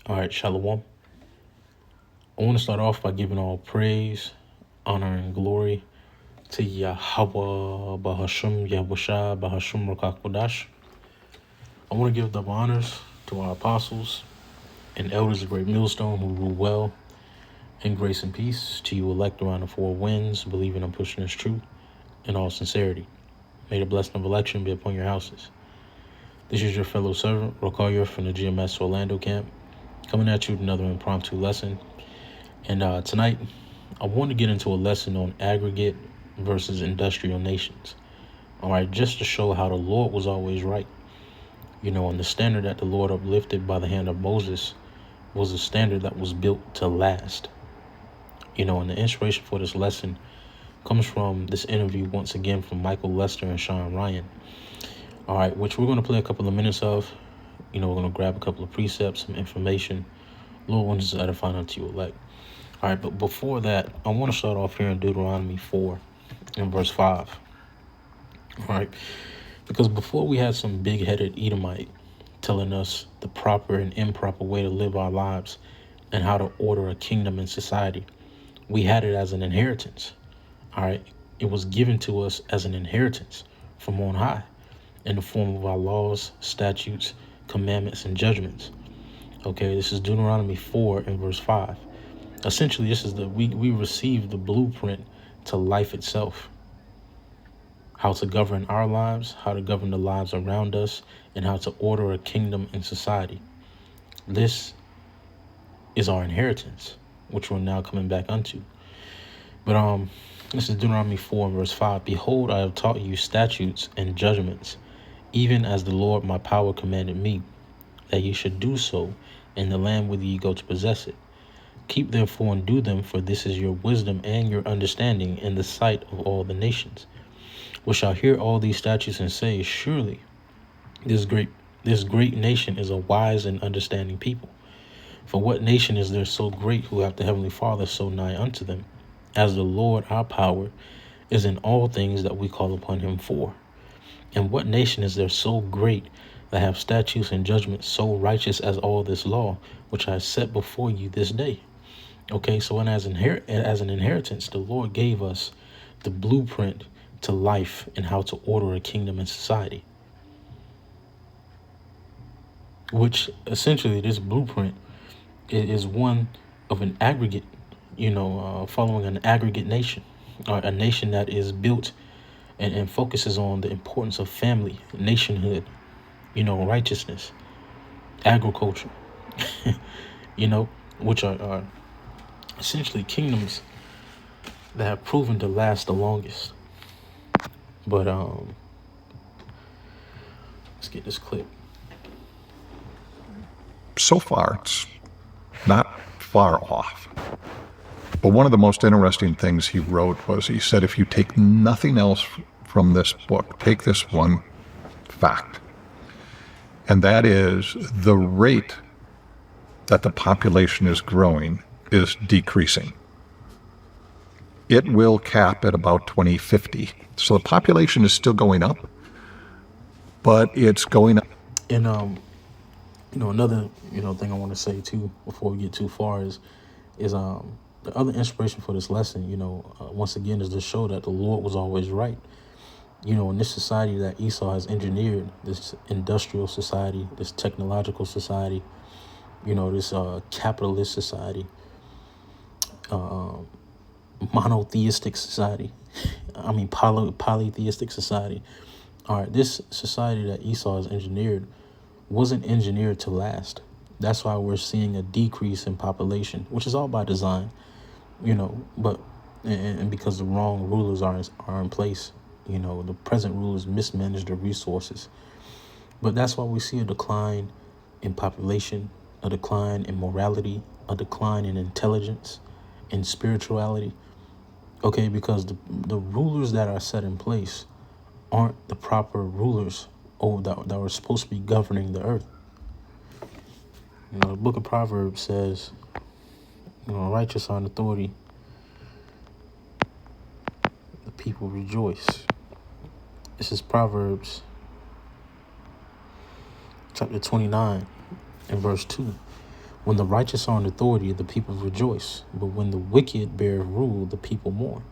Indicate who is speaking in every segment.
Speaker 1: All right, Shalom. I want to start off by giving all praise, honor, and glory to Yahweh Bahashum Yahusha Bahashum Rakakodash. I want to give double honors to our apostles and elders of Great Millstone who rule well in grace and peace, to you elect around the four winds, believing and pushing this truth in all sincerity. May the blessing of election be upon your houses. This is your fellow servant, Rokayer from the GMS Orlando camp, coming at you with another impromptu lesson. And tonight, I want to get into a lesson on aggregate versus industrial nations. All right, just to show how the Lord was always right. And the standard that the Lord uplifted by the hand of Moses was a standard that was built to last. And the inspiration for this lesson comes from this interview once again from Michael Lester and Sean Ryan. All right, which we're going to play a couple of minutes of. We're going to grab a couple of precepts, some information. Lord wants us to edify unto you elect. All right, but before that, I want to start off here in Deuteronomy 4 and verse 5. All right, because before we had some big-headed Edomite telling us the proper and improper way to live our lives and how to order a kingdom and society, we had it as an inheritance. All right, it was given to us as an inheritance from on high in the form of our laws, statutes, commandments, and judgments. Okay, this is Deuteronomy 4 and verse 5. Essentially, this is we receive the blueprint to life itself. How to govern our lives, how to govern the lives around us, and how to order a kingdom and society. This is our inheritance, which we're now coming back unto. But this is Deuteronomy 4 verse 5. Behold, I have taught you statutes and judgments, even as the Lord my power commanded me, that ye should do so in the land whither ye go to possess it. Keep therefore and do them, for this is your wisdom and your understanding in the sight of all the nations, which shall hear all these statutes and say, surely this great nation is a wise and understanding people. For what nation is there so great who hath the heavenly Father so nigh unto them, as the Lord our power is in all things that we call upon him for? And what nation is there so great that have statutes and judgments so righteous as all this law, which I set before you this day? Okay, so as an inheritance, the Lord gave us the blueprint to life and how to order a kingdom and society. Which essentially, this blueprint is one of an aggregate, following an aggregate nation, or a nation that is built and focuses on the importance of family, nationhood, righteousness, agriculture, which are essentially kingdoms that have proven to last the longest. But let's get this clip.
Speaker 2: So far, it's not far off. But one of the most interesting things he wrote was, he said, if you take nothing else from this book, take this one fact. And that is the rate that the population is growing is decreasing. It will cap at about 2050. So the population is still going up, but it's going up.
Speaker 1: And another thing I want to say too before we get too far is the other inspiration for this lesson, once again, is to show that the Lord was always right. In this society that Esau has engineered, this industrial society, this technological society, this capitalist society, monotheistic society, polytheistic society. All right, this society that Esau has engineered wasn't engineered to last. That's why we're seeing a decrease in population, which is all by design, but and because the wrong rulers are in place. The present rulers mismanage the resources. But that's why we see a decline in population, a decline in morality, a decline in intelligence, in spirituality. Okay, because the rulers that are set in place aren't the proper rulers that were supposed to be governing the earth. The book of Proverbs says, righteous are in authority, the people rejoice. This is Proverbs chapter 29 and verse 2. When the righteous are in authority, the people rejoice. But when the wicked bear rule, the people mourn.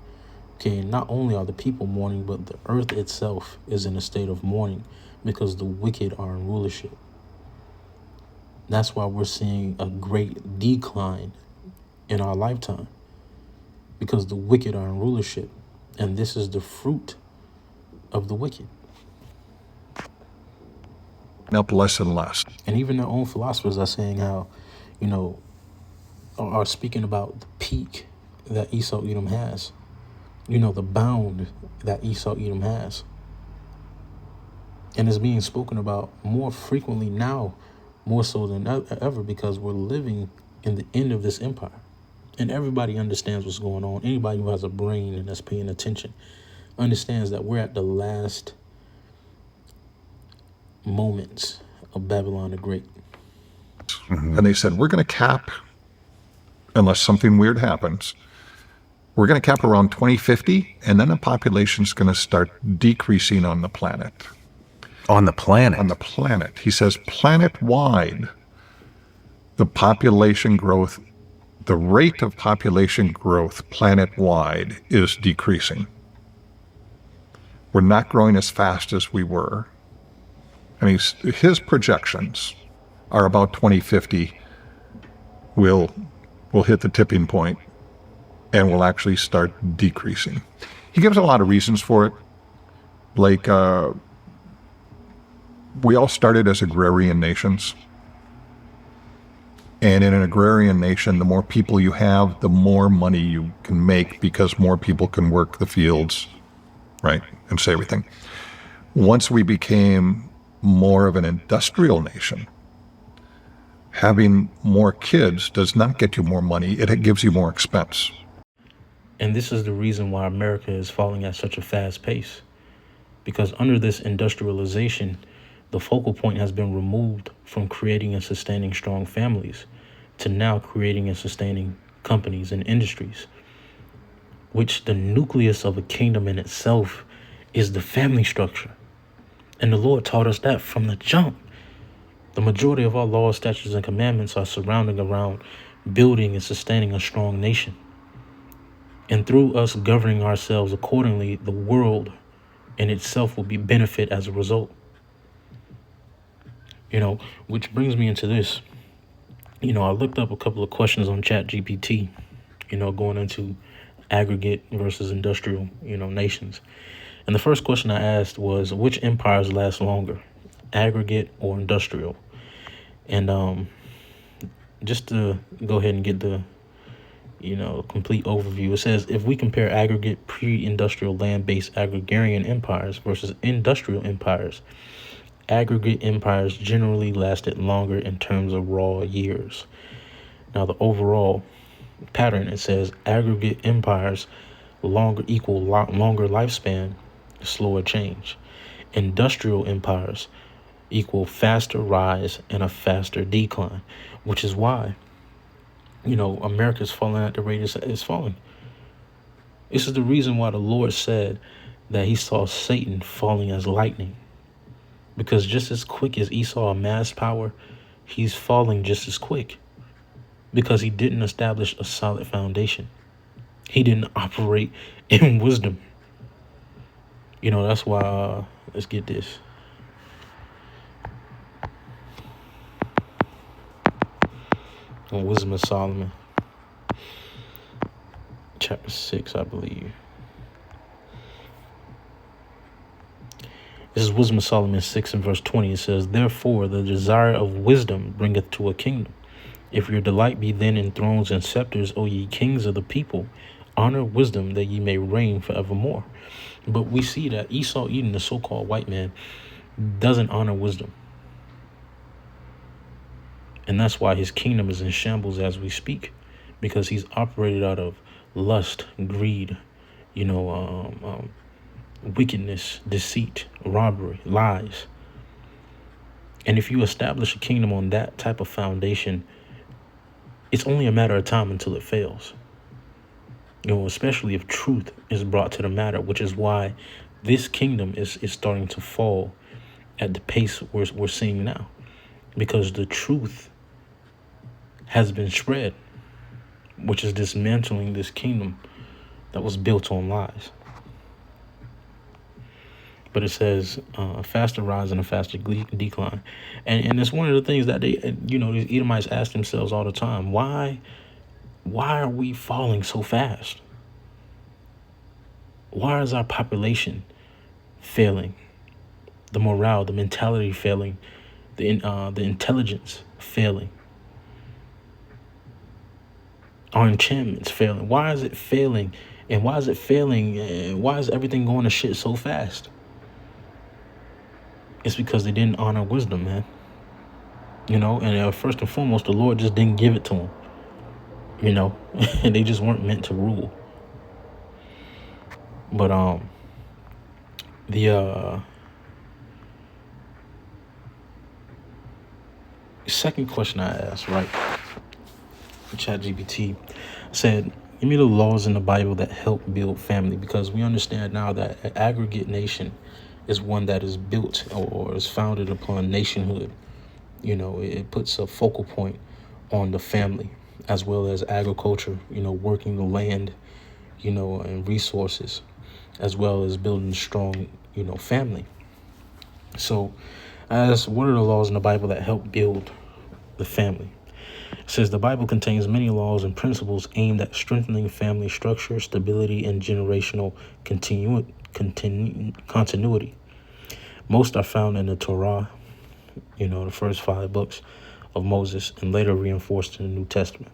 Speaker 1: Okay, not only are the people mourning, but the earth itself is in a state of mourning because the wicked are in rulership. That's why we're seeing a great decline in our lifetime, because the wicked are in rulership. And this is the fruit of the wicked.
Speaker 2: Up less and less.
Speaker 1: And even their own philosophers are saying how, you know, are speaking about the peak that Esau Edom has. You know, the bound that Esau Edom has. And is being spoken about more frequently now, more so than ever, because we're living in the end of this empire. And everybody understands what's going on. Anybody who has a brain and that's paying attention understands that we're at the last moments of Babylon the Great.
Speaker 2: Mm-hmm. And they said, we're going to cap, unless something weird happens, we're going to cap around 2050, and then the population's going to start decreasing on the planet.
Speaker 3: On the planet?
Speaker 2: On the planet. He says planet-wide, the population growth, the rate of population growth planet-wide is decreasing. We're not growing as fast as we were. And his projections are about 2050 we'll hit the tipping point and will actually start decreasing. He gives a lot of reasons for it. Like, we all started as agrarian nations. And in an agrarian nation, the more people you have, the more money you can make because more people can work the fields, right, and say everything. Once we became more of an industrial nation, having more kids does not get you more money. It gives you more expense.
Speaker 1: And this is the reason why America is falling at such a fast pace. Because under this industrialization, the focal point has been removed from creating and sustaining strong families to now creating and sustaining companies and industries, which the nucleus of a kingdom in itself is the family structure. And the Lord taught us that from the jump. The majority of our laws, statutes, and commandments are surrounding around building and sustaining a strong nation. And through us governing ourselves accordingly, the world in itself will be benefit as a result. You know, which brings me into this. You know, I looked up a couple of questions on ChatGPT, you know, going into aggregate versus industrial, you know, nations. And the first question I asked was, which empires last longer, aggregate or industrial? And just to go ahead and get the, you know, complete overview, it says, if we compare aggregate pre-industrial land-based agrarian empires versus industrial empires, aggregate empires generally lasted longer in terms of raw years. Now, the overall pattern, it says aggregate empires equal longer lifespan, slower change. Industrial empires equal faster rise and a faster decline, which is why, you know, America's falling at the rate it's falling. This is the reason why the Lord said that he saw Satan falling as lightning. Because just as quick as Esau amassed power, he's falling just as quick. Because he didn't establish a solid foundation. He didn't operate in wisdom. You know, that's why, let's get this. On Wisdom of Solomon, chapter 6, I believe. This is Wisdom of Solomon 6 and verse 20. It says, therefore, the desire of wisdom bringeth to a kingdom. If your delight be then in thrones and scepters, O ye kings of the people, honor wisdom that ye may reign forevermore. But we see that Esau Edom, the so-called white man, doesn't honor wisdom. And that's why his kingdom is in shambles as we speak, because he's operated out of lust, greed, you know, wickedness, deceit, robbery, lies. And if you establish a kingdom on that type of foundation, it's only a matter of time until it fails. You know, especially if truth is brought to the matter, which is why this kingdom is starting to fall at the pace we're seeing now. Because the truth has been spread, which is dismantling this kingdom that was built on lies. But it says a faster rise and a faster decline. And it's one of the things that they, these Edomites ask themselves all the time. Why are we falling so fast? Why is our population failing? The morale, the mentality failing, the intelligence failing, our enchantments failing. Why is it failing? And why is it failing? And why is everything going to shit so fast? It's because they didn't honor wisdom, man. And first and foremost, the Lord just didn't give it to them. And they just weren't meant to rule. But the second question I asked, right, ChatGPT said, give me the laws in the Bible that help build family, because we understand now that an aggregate nation is one that is built or is founded upon nationhood. It puts a focal point on the family as well as agriculture, working the land, and resources, as well as building a strong, family. So I asked, what are the laws in the Bible that help build the family? It says the Bible contains many laws and principles aimed at strengthening family structure, stability, and generational continuity. Most are found in the Torah, the first 5 books of Moses, and later reinforced in the New Testament.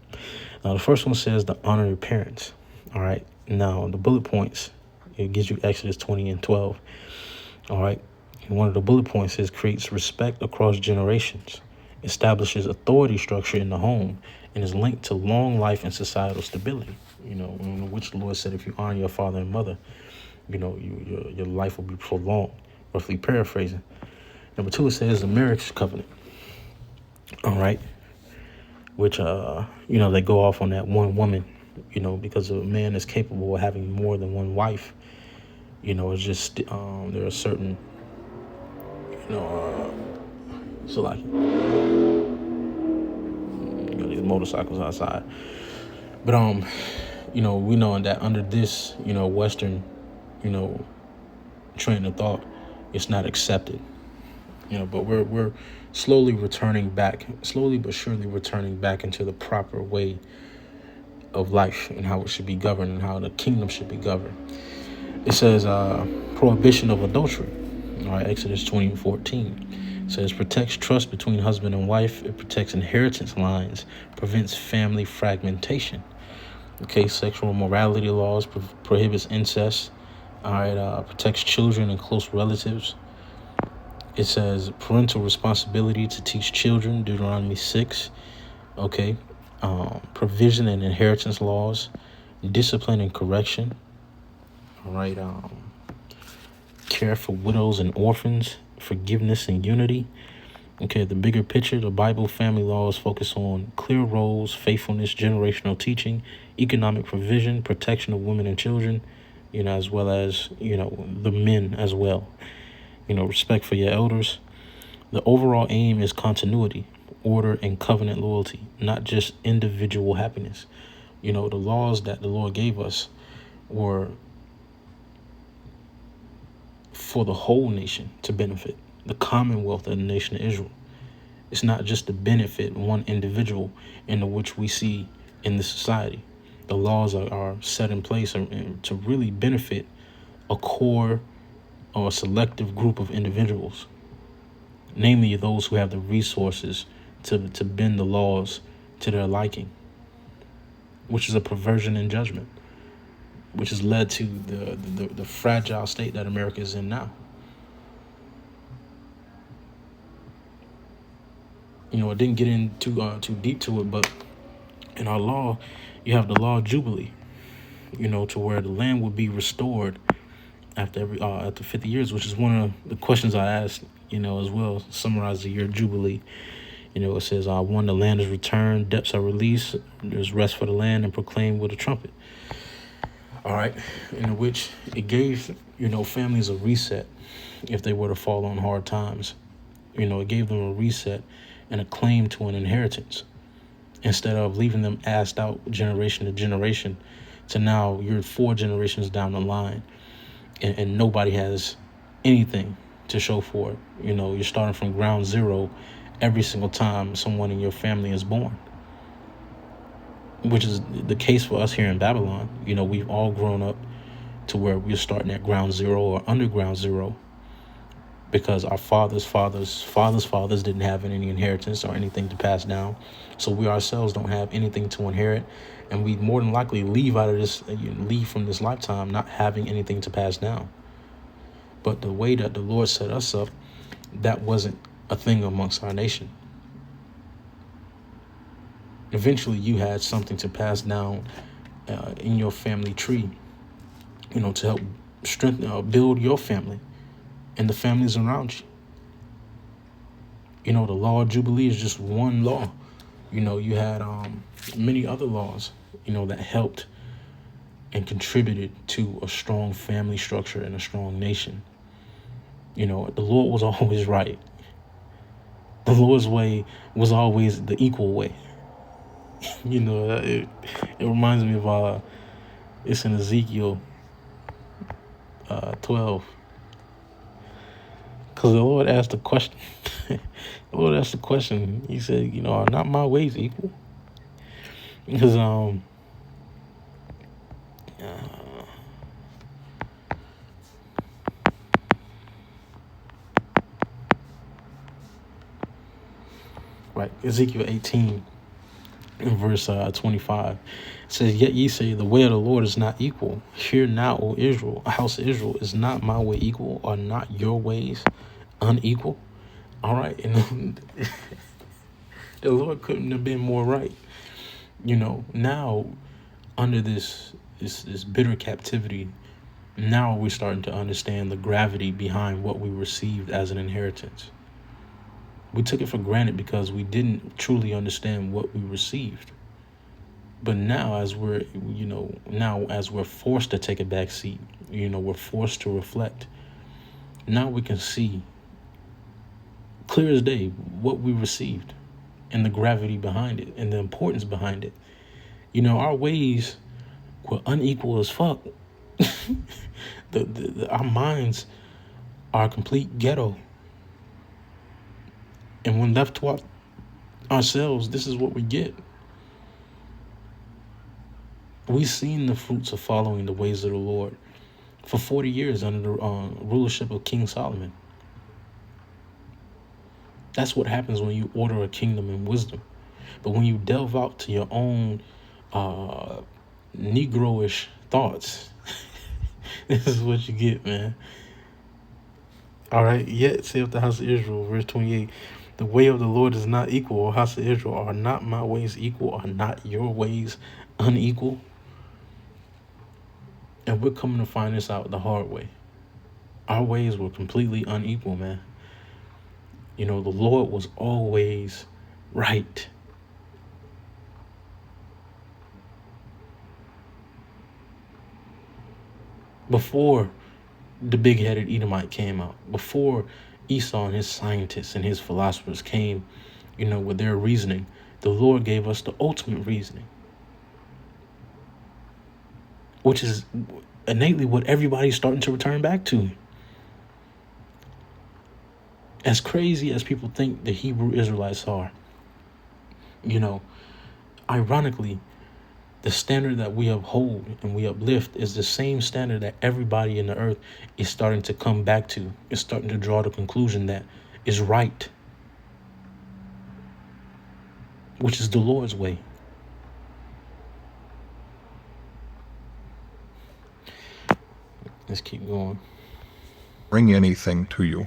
Speaker 1: Now, the first one says to honor your parents. All right. Now, the bullet points, it gives you Exodus 20 and 12. All right. And one of the bullet points is creates respect across generations, establishes authority structure in the home, and is linked to long life and societal stability. In which the Lord said, if you honor your father and mother, your life will be prolonged, roughly paraphrasing. Number 2, it says the marriage covenant. All right. Which, they go off on that one woman, because a man is capable of having more than one wife. It's just, there are certain, so like, these motorcycles outside. But, we know that under this, Western, train of thought, it's not accepted. But we're slowly but surely returning back into the proper way of life and how it should be governed and how the kingdom should be governed. It says prohibition of adultery. All right, Exodus 20:14. It says protects trust between husband and wife. It protects inheritance lines, prevents family fragmentation. Okay, sexual morality laws prohibits incest. All right, protects children and close relatives. It says parental responsibility to teach children, Deuteronomy 6. Okay. Provision and inheritance laws, discipline and correction. All right. Care for widows and orphans, forgiveness and unity. Okay. The bigger picture, the Bible family laws focus on clear roles, faithfulness, generational teaching, economic provision, protection of women and children, as well as, the men as well. Respect for your elders. The overall aim is continuity, order, and covenant loyalty, not just individual happiness. The laws that the Lord gave us were for the whole nation to benefit, the commonwealth of the nation of Israel. It's not just to benefit one individual, in which we see in this society. The laws are set in place to really benefit a core or a selective group of individuals, namely those who have the resources to bend the laws to their liking, which is a perversion in judgment, which has led to the fragile state that America is in now. It didn't get in too deep to it, but in our law, you have the law of Jubilee, to where the land will be restored after 50 years, which is one of the questions I asked, as well. Summarize the year Jubilee. It says, 1, the land is returned, debts are released, there's rest for the land, and proclaimed with a trumpet. All right, in which it gave, families a reset if they were to fall on hard times. It gave them a reset and a claim to an inheritance. instead of leaving them assed out generation to generation, to now you're 4 generations down the line, and nobody has anything to show for it. You're starting from ground zero every single time someone in your family is born, which is the case for us here in Babylon. We've all grown up to where we're starting at ground zero or underground zero, because our fathers didn't have any inheritance or anything to pass down. So we ourselves don't have anything to inherit, and we more than likely leave from this lifetime not having anything to pass down. But the way that the Lord set us up, that wasn't a thing amongst our nation. Eventually you had something to pass down in your family tree, to help strengthen or build your family and the families around you. The law of Jubilee is just one law. You had many other laws, that helped and contributed to a strong family structure and a strong nation. The Lord was always right. The Lord's way was always the equal way. It reminds me of it's in Ezekiel 12. Because the Lord asked the question. The Lord asked the question. He said, are not my ways equal? Because right, Ezekiel 18 in verse 25. It says, yet ye say, the way of the Lord is not equal. Hear now, O Israel, house of Israel, is not my way equal? Are not your ways unequal? All right. And the Lord couldn't have been more right. Now under this bitter captivity, now we're starting to understand the gravity behind what we received as an inheritance. We took it for granted because we didn't truly understand what we received. But now as we're forced to take a back seat, we're forced to reflect. Now we can see clear as day what we received and the gravity behind it and the importance behind it. Our ways were unequal as fuck. Our minds are a complete ghetto. And when left to ourselves, this is what we get. We've seen the fruits of following the ways of the Lord for 40 years under the rulership of King Solomon. That's what happens when you order a kingdom in wisdom. But when you delve out to your own Negroish thoughts, this is what you get, man. All right, yet saith the house of Israel, verse 28, the way of the Lord is not equal, O house of Israel. Are not my ways equal? Are not your ways unequal? And we're coming to find this out the hard way. Our ways were completely unequal, man. The Lord was always right. Before the big-headed Edomite came out, before Esau and his scientists and his philosophers came, with their reasoning, the Lord gave us the ultimate reasoning, which is innately what everybody's starting to return back to. As crazy as people think the Hebrew Israelites are, ironically, the standard that we uphold and we uplift is the same standard that everybody in the earth is starting to come back to. Is starting to draw the conclusion that is right, which is the Lord's way. Let's keep going.
Speaker 2: Bring anything to you.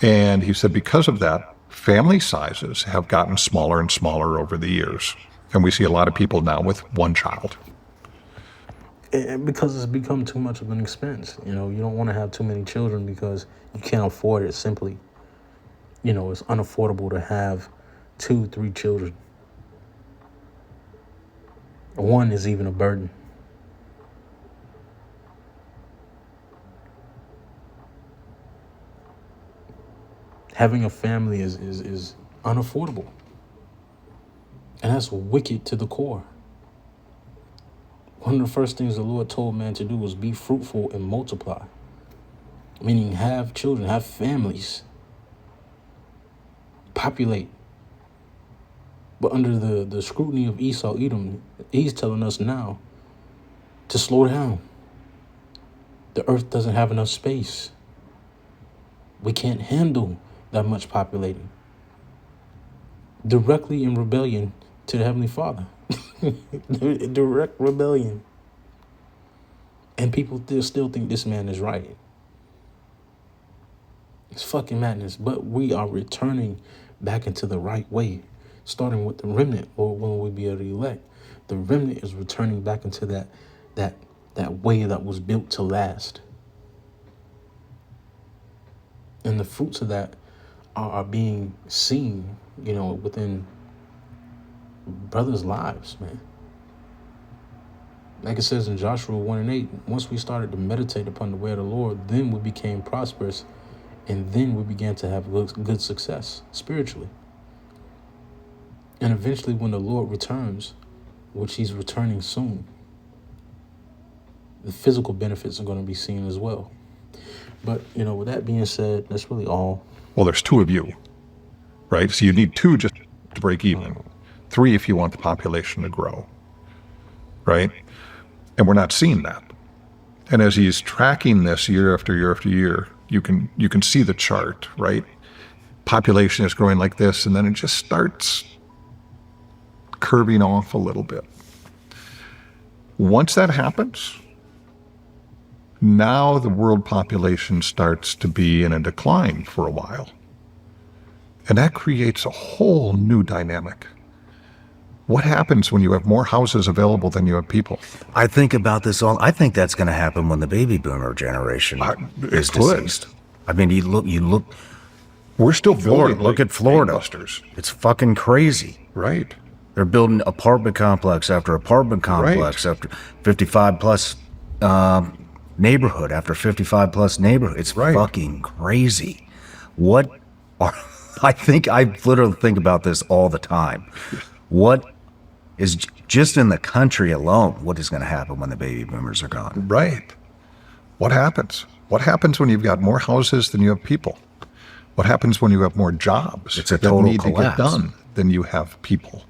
Speaker 2: And he said, because of that, family sizes have gotten smaller and smaller over the years. And we see a lot of people now with one child.
Speaker 1: And because it's become too much of an expense. You don't want to have too many children because you can't afford it simply. It's unaffordable to have 2-3 children. One is even a burden. Having a family is unaffordable. And that's wicked to the core. One of the first things the Lord told man to do was be fruitful and multiply. Meaning have children, have families, populate. But under the scrutiny of Esau, Edom, he's telling us now to slow down. The earth doesn't have enough space. We can't handle that much populating. Directly in rebellion to the Heavenly Father. Direct rebellion. And people still think this man is right. It's fucking madness. But we are returning back into the right way. Starting with the remnant, or when we be able to elect. The remnant is returning back into that way that was built to last. And the fruits of that are being seen, within brothers' lives, man. Like it says in Joshua 1:8, once we started to meditate upon the way of the Lord, then we became prosperous, and then we began to have good success spiritually. And eventually when the Lord returns, which he's returning soon, the physical benefits are going to be seen as well. But, with that being said, that's really all.
Speaker 2: Well, there's two of you, right? So you need two just to break even. Three if you want the population to grow, right? And we're not seeing that. And as he's tracking this year after year after year, you can see the chart, right? Population is growing like this, and then it just starts curving off a little bit. Once that happens, now the world population starts to be in a decline for a while. And that creates a whole new dynamic. What happens when you have more houses available than you have people?
Speaker 3: I think about this all. I think that's going to happen when the baby boomer generation is deceased. I mean, you look.
Speaker 2: We're still building.
Speaker 3: Look at Florida. It's fucking crazy.
Speaker 2: Right.
Speaker 3: They're building apartment complex after apartment complex after 55 plus neighborhood after 55 plus neighborhood. It's fucking crazy. I literally think about this all the time. What is just in the country alone, what is going to happen when the baby boomers are gone?
Speaker 2: Right. What happens? What happens when you've got more houses than you have people? What happens when you have more jobs
Speaker 3: that need
Speaker 2: to get done than you have people?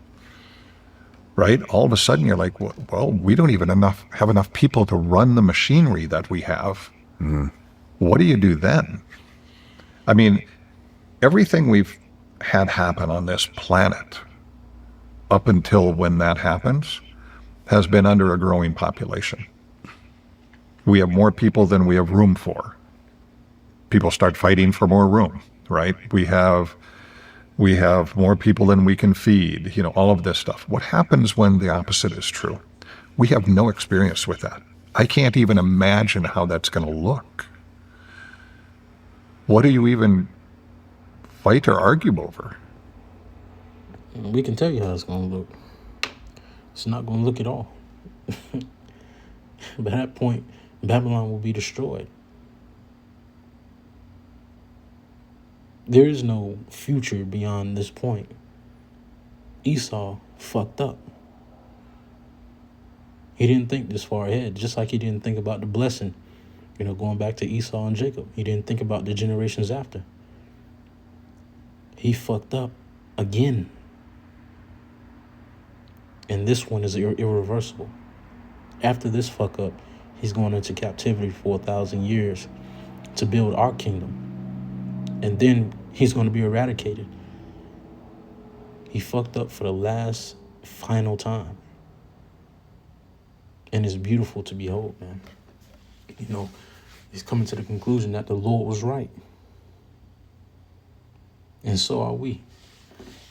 Speaker 2: Right? All of a sudden you're like, well, we don't even have enough people to run the machinery that we have.
Speaker 3: Mm-hmm.
Speaker 2: What do you do then? I mean, everything we've had happen on this planet up until when that happens has been under a growing population. We have more people than we have room for. People start fighting for more room, right? We have more people than we can feed, all of this stuff. What happens when the opposite is true? We have no experience with that. I can't even imagine how that's going to look. What do you even fight or argue over?
Speaker 1: We can tell you how it's going to look. It's not going to look at all. By that point, Babylon will be destroyed. There is no future beyond this point. Esau fucked up. He didn't think this far ahead, just like he didn't think about the blessing, going back to Esau and Jacob. He didn't think about the generations after. He fucked up again. And this one is irreversible. After this fuck up, he's going into captivity for 1,000 years to build our kingdom. And then he's going to be eradicated. He fucked up for the last, final time. And it's beautiful to behold, man. He's coming to the conclusion that the Lord was right. And so are we.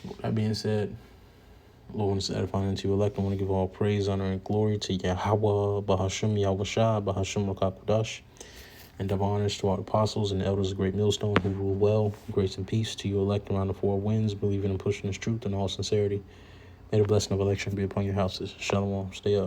Speaker 1: With that being said, Lord wants to edify into you elect. I want to give all praise, honor, and glory to Yahweh, Bahasham, Yahweh, Bahasham, Rakakudash. And double honors to our apostles and elders of Great Millstone who rule well. Grace and peace to you elect around the four winds, believing and pushing this truth in all sincerity. May the blessing of election be upon your houses. Shalom. Stay up.